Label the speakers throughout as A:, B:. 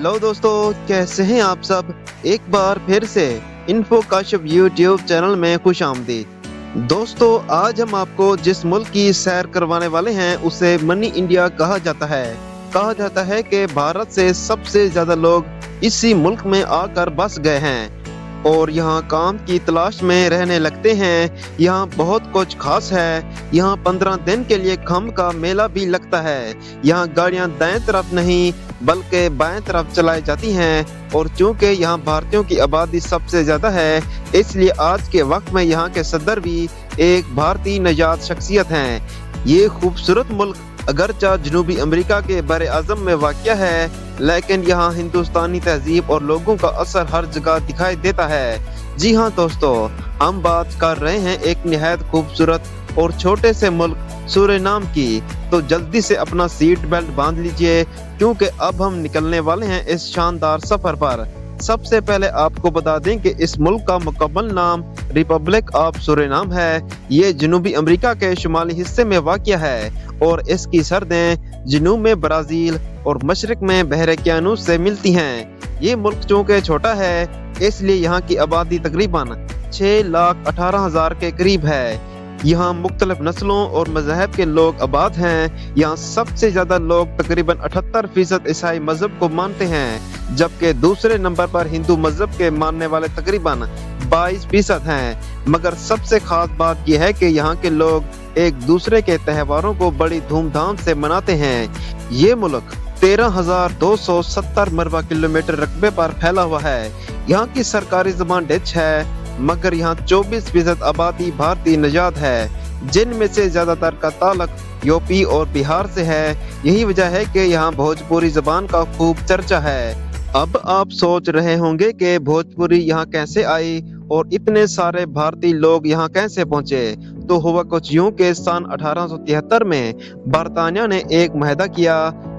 A: Hello दोस्तों, कैसे हैं आप सब। एक बार फिर से इन्फो कश्फ यूट्यूब चैनल में खुश आमदीद। दोस्तों, आज हम आपको जिस मुल्क की सैर करवाने वाले हैं उसे मनी इंडिया कहा जाता है। कहा जाता है कि भारत से सबसे ज्यादा लोग इसी मुल्क में आकर बस गए हैं और यहाँ काम की तलाश में रहने लगते हैं। यहाँ बहुत कुछ खास है। यहाँ 15 दिन के लिए खम का मेला भी लगता है। यहाँ गाड़ियाँ दाएं तरफ नहीं बल्कि बाएं तरफ चलाई जाती हैं और चूंकि यहाँ भारतीयों की आबादी सबसे ज्यादा है, इसलिए आज के वक्त में यहाँ के सदर भी एक भारतीय नजात शख्सियत हैं। ये खूबसूरत मुल्क अगरचा जनूबी अमेरिका के बर आज़म में वाक़या है, लेकिन यहाँ हिंदुस्तानी तहजीब और लोगों का असर हर जगह दिखाई देता है। जी हाँ दोस्तों, हम बात कर रहे हैं एक निहायत खूबसूरत और छोटे से मुल्क सूरीनाम की। तो जल्दी से अपना सीट बेल्ट बांध लीजिए क्योंकि अब हम निकलने वाले हैं इस शानदार सफर पर। सबसे पहले आपको बता दें कि इस मुल्क का मुकम्मल नाम रिपब्लिक ऑफ सूरीनाम है। ये जनूबी अमेरिका के शुमाली हिस्से में वाक़या है और इसकी सरहदें जनूब में ब्राज़ील और मशरिक में बहरे क्यानूस से मिलती हैं। ये मुल्क चूँकि छोटा है इसलिए यहाँ की आबादी तकरीबन 6,18,000 के करीब है। यहाँ मुख्तलिफ नस्लों और मज़हब के लोग आबाद हैं। यहाँ सबसे ज्यादा लोग तकरीबन 78% ईसाई मजहब को मानते हैं, जबकि दूसरे नंबर पर हिंदू मजहब के मानने वाले तकरीबन 22% हैं। मगर सबसे खास बात यह है कि यहाँ के लोग एक दूसरे के त्योहारों को बड़ी धूमधाम से मनाते हैं। ये मुल्क 13,270 मरबा किलोमीटर रकबे पर फैला हुआ है। यहाँ की सरकारी ज़बान डच है, मगर यहाँ 24% आबादी भारतीय नजात है, जिनमें से ज्यादातर का ताल्लुक यूपी और बिहार से है। यही वजह है कि यहाँ भोजपुरी जबान का खूब चर्चा है। अब आप सोच रहे होंगे कि भोजपुरी यहाँ कैसे आई और इतने सारे भारतीय लोग यहाँ कैसे पहुँचे। तो हुआ कुछ यूं कि सन 1873 में बरतानिया ने एक मुआहदा किया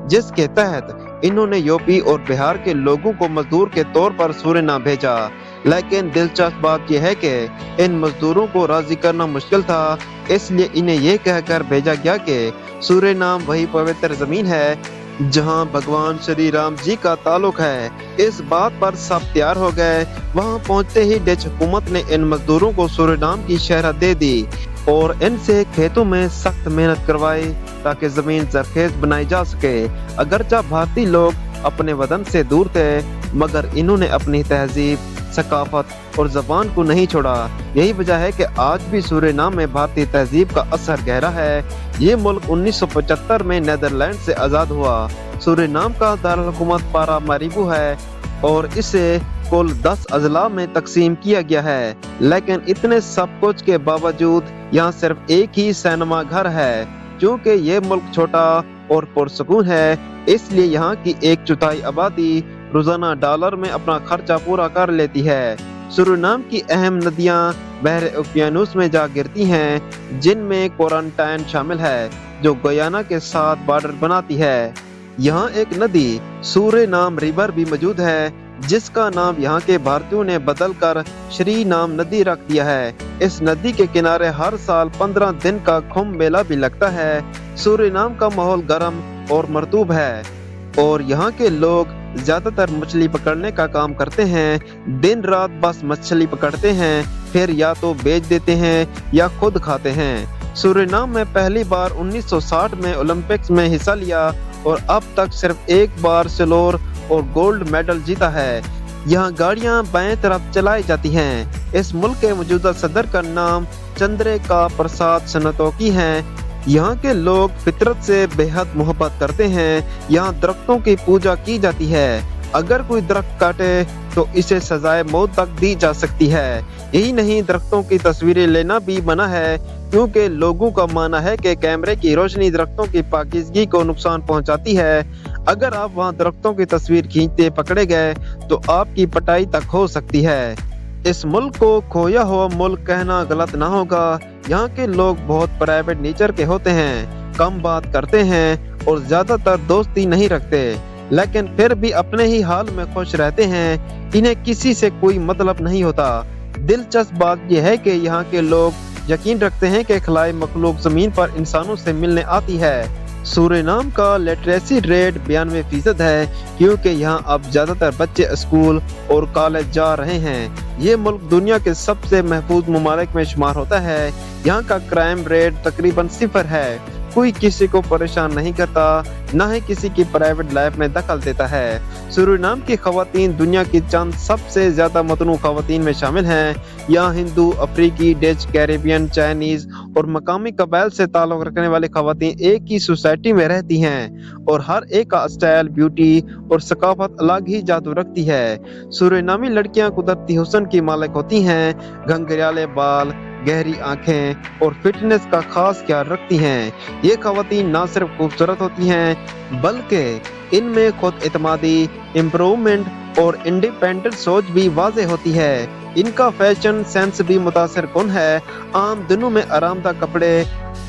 A: जिसके तहत इन्होंने यूपी और बिहार के लोगों को मजदूर के तौर पर सूरीनाम भेजा। लेकिन दिलचस्प बात यह है कि इन मजदूरों को राजी करना मुश्किल था, इसलिए इन्हें यह कहकर भेजा गया कि सूरीनाम वही पवित्र जमीन है जहां भगवान श्री राम जी का ताल्लुक है। इस बात पर सब तैयार हो गए। वहां पहुंचते ही डच हुकूमत ने इन मजदूरों को सूरीनाम की शहरत दे दी और इनसे खेतों में सख्त मेहनत करवाई ताकि जमीन जरखेज बनाई जा सके। अगरचा भारतीय लोग अपने वतन से दूर थे, मगर इन्होंने अपनी तहजीब, सकाफत और जबान को नहीं छोड़ा। यही वजह है कि आज भी सूरीनाम में भारतीय तहजीब का असर गहरा है। ये मुल्क 1975 में नीदरलैंड से आज़ाद हुआ। सूरीनाम का दारुल-हुकूमत पारामारिबो है और इसे कुल 10 अजला में तकसीम किया गया है। लेकिन इतने सब कुछ के बावजूद यहाँ सिर्फ एक ही सिनेमा घर है। क्योंकि ये मुल्क छोटा और पुरसकून है, इसलिए यहाँ की 1/4 आबादी रोजाना डॉलर में अपना खर्चा पूरा कर लेती है। सूरीनाम की अहम नदियाँ बहरे ओकियानूस में जा गिरती हैं, जिनमें कोरंटाइन शामिल है जो गयाना के साथ बॉर्डर बनाती है। यहाँ एक नदी सूरीनाम रिवर भी मौजूद है, जिसका नाम यहाँ के भारतीयों ने बदलकर श्री नाम नदी रख दिया है। इस नदी के किनारे हर साल 15 दिन का खुम्भ मेला भी लगता है। सूरीनाम का माहौल गर्म और मरतूब है और यहाँ के लोग ज्यादातर मछली पकड़ने का काम करते हैं। दिन रात बस मछली पकड़ते हैं, फिर या तो बेच देते हैं या खुद खाते हैं। सूरीनाम में पहली बार 1960 में ओलंपिक्स में हिस्सा लिया और अब तक सिर्फ एक बार सिल्वर और गोल्ड मेडल जीता है। यहाँ गाड़ियाँ बाएं तरफ चलाई जाती हैं। इस मुल्क के मौजूदा सदर का नाम चंद्रिका प्रसाद सनतोखी है। यहाँ के लोग फितरत से बेहद मोहब्बत करते हैं। यहाँ दरख्तों की पूजा की जाती है। अगर कोई दरख्त काटे तो इसे सजाए मौत तक दी जा सकती है। यही नहीं, दरख्तों की तस्वीरें लेना भी मना है, क्योंकि लोगों का मानना है कि कैमरे की रोशनी दरख्तों की पाकीज़गी को नुकसान पहुंचाती है। अगर आप वहां दरख्तों की तस्वीर खींचते पकड़े गए तो आपकी पिटाई तक हो सकती है। इस मुल्क को खोया हुआ मुल्क कहना गलत ना होगा। यहाँ के लोग बहुत प्राइवेट नेचर के होते हैं, कम बात करते हैं और ज्यादातर दोस्ती नहीं रखते, लेकिन फिर भी अपने ही हाल में खुश रहते हैं। इन्हें किसी से कोई मतलब नहीं होता। दिलचस्प बात यह है कि यहाँ के लोग यकीन रखते हैं कि खलाई मखलूक जमीन पर इंसानों से मिलने आती है। सूरिनाम का लिटरेसी रेट 92% है, क्योंकि यहाँ अब ज्यादातर बच्चे स्कूल और कॉलेज जा रहे हैं। ये मुल्क दुनिया के सबसे महफूज ममालिक में शुमार होता है। यहाँ का क्राइम रेट तकरीबन 0 है। कोई किसी को परेशान नहीं करता, न ही किसी की प्राइवेट लाइफ में दखल देता है। सूरिनाम की खवातीन दुनिया की चंद सबसे ज्यादा मतनू खवातीन में शामिल हैं। यहाँ हिंदू, अफ्रीकी, डच, कैरेबियन, चाइनीज और मकामी कबाइल से ताल्लुक रखने वाली खवातीन एक ही सोसाइटी में रहती हैं और हर एक का स्टाइल, ब्यूटी और सकाफत अलग ही जादू रखती है। सूरिनामी लड़कियां कुदरती हुस्न की मालिक होती हैं, घंघरियाले बाल, गहरी आंखें और फिटनेस का खास ख्याल रखती हैं। ये खवातीन न सिर्फ खूबसूरत होती हैं, बल्कि इनमें खुद एतमादी, इम्प्रूवमेंट और इंडिपेंडेंट सोच भी वाज़ेह होती है। इनका फैशन सेंस भी मुतासिर कुन है। आम दिनों में आरामदा कपड़े,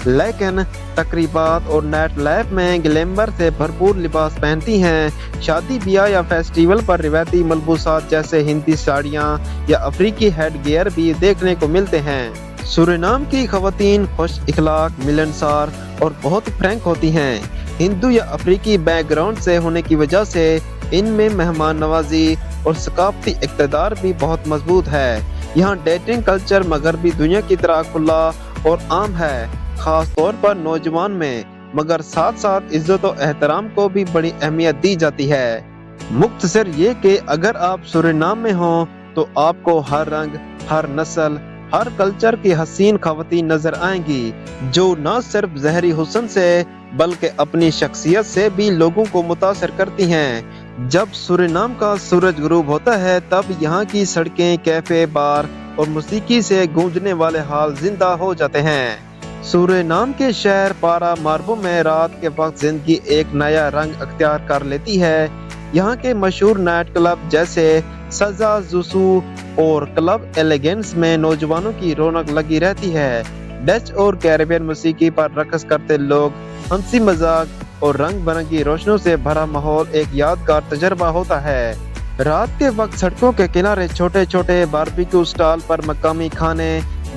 A: लेकिन तकरीबात और नाइट लाइफ में ग्लैमर से भरपूर लिबास पहनती हैं। शादी ब्याह या फेस्टिवल पर रिवायती मलबूसात जैसे हिंदी साड़ियाँ या अफ्रीकी हेड गियर भी देखने को मिलते हैं। सूरिनाम की खवातीन खुश इखलाक, मिलनसार और बहुत फ्रैंक होती हैं। हिंदू या अफ्रीकी बैकग्राउंड से होने की वजह से इनमें मेहमान नवाजी और सकाफती इक़्तिदार भी बहुत मजबूत है। यहाँ डेटिंग कल्चर मगरबी दुनिया की तरह खुला और आम है, खास तौर पर नौजवान में, मगर साथ साथ इज्जत और एहतराम को भी बड़ी अहमियत दी जाती है। मुख्तसर ये कि अगर आप सूरिनाम में हो तो आपको हर रंग, हर नस्ल, हर कल्चर की हसीन खवातीन नजर आएंगी, जो न सिर्फ ज़हरी हुस्न से बल्कि अपनी शख्सियत से भी लोगों को मुतासर करती हैं। जब सूरिनाम का सूरज गुरूब होता है तब यहाँ की सड़कें, कैफे, बार और मौसीकी से गूंजने वाले हाल जिंदा हो जाते हैं। सूरिनाम के शहर पारा मार्बो में रात के वक्त जिंदगी एक नया रंग अख्तियार कर लेती है। यहाँ के मशहूर नाइट क्लब जैसे सजा जुसू और क्लब एलिगेंस में नौजवानों की रौनक लगी रहती है। डच और कैरेबियन मौसीकी पर रक़्स करते लोग, हंसी मजाक और रंग बिरंगी रोशनियों से भरा माहौल एक यादगार तजर्बा होता है। रात के वक्त सड़कों के किनारे छोटे छोटे बारबेक्यू स्टॉल पर मकामी खाने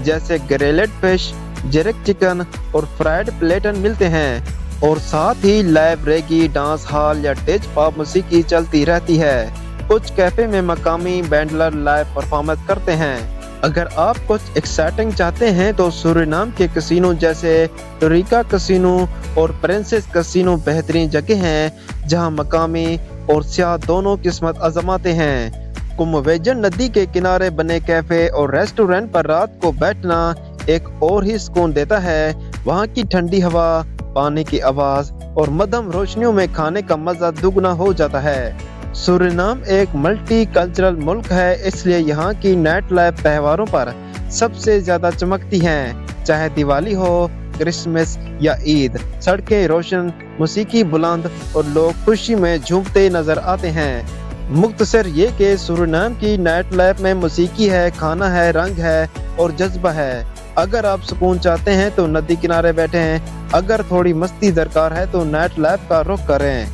A: जैसे ग्रिल्ड फिश, जेरेक चिकन और फ्राइड प्लेटन मिलते हैं और साथ ही लाइव रेगी, डांस हॉल या डिज पॉप मौसीकी चलती रहती है। कुछ कैफे में मकामी बैंडलर लाइव परफॉर्मेंस करते हैं। अगर आप कुछ एक्साइटिंग चाहते हैं तो सूरिनाम के कैसीनो जैसे टोरिका कैसीनो और प्रिंसेस कैसीनो बेहतरीन जगह हैं, जहां मकामी और सियाह दोनों किस्मत आजमाते हैं। कुमवेजन नदी के किनारे बने कैफे और रेस्टोरेंट पर रात को बैठना एक और ही सुकून देता है। वहां की ठंडी हवा, पानी की आवाज और मध्यम रोशनियों में खाने का मजा दुगना हो जाता है। सूरिनाम एक मल्टी कल्चरल मुल्क है, इसलिए यहाँ की नाइट लाइफ त्योहारों पर सबसे ज्यादा चमकती हैं। चाहे दिवाली हो, क्रिसमस या ईद, सड़कें रोशन, मौसीकी बुलंद और लोग खुशी में झूमते नजर आते हैं। मुख्तसर ये कि सूरिनाम की नाइट लाइफ में मौसीकी है, खाना है, रंग है और जज्बा है। अगर आप सुकून चाहते हैं तो नदी किनारे बैठे हैं, अगर थोड़ी मस्ती दरकार है तो नाइट लाइफ का रुख करें।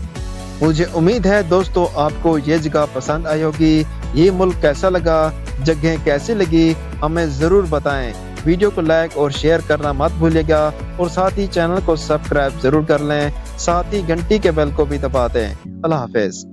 A: मुझे उम्मीद है दोस्तों आपको ये जगह पसंद आई होगी। ये मुल्क कैसा लगा, जगह कैसी लगी, हमें ज़रूर बताएं। वीडियो को लाइक और शेयर करना मत भूलिएगा और साथ ही चैनल को सब्सक्राइब ज़रूर कर लें, साथ ही घंटी के बेल को भी दबा दें। अल्लाह हाफिज़।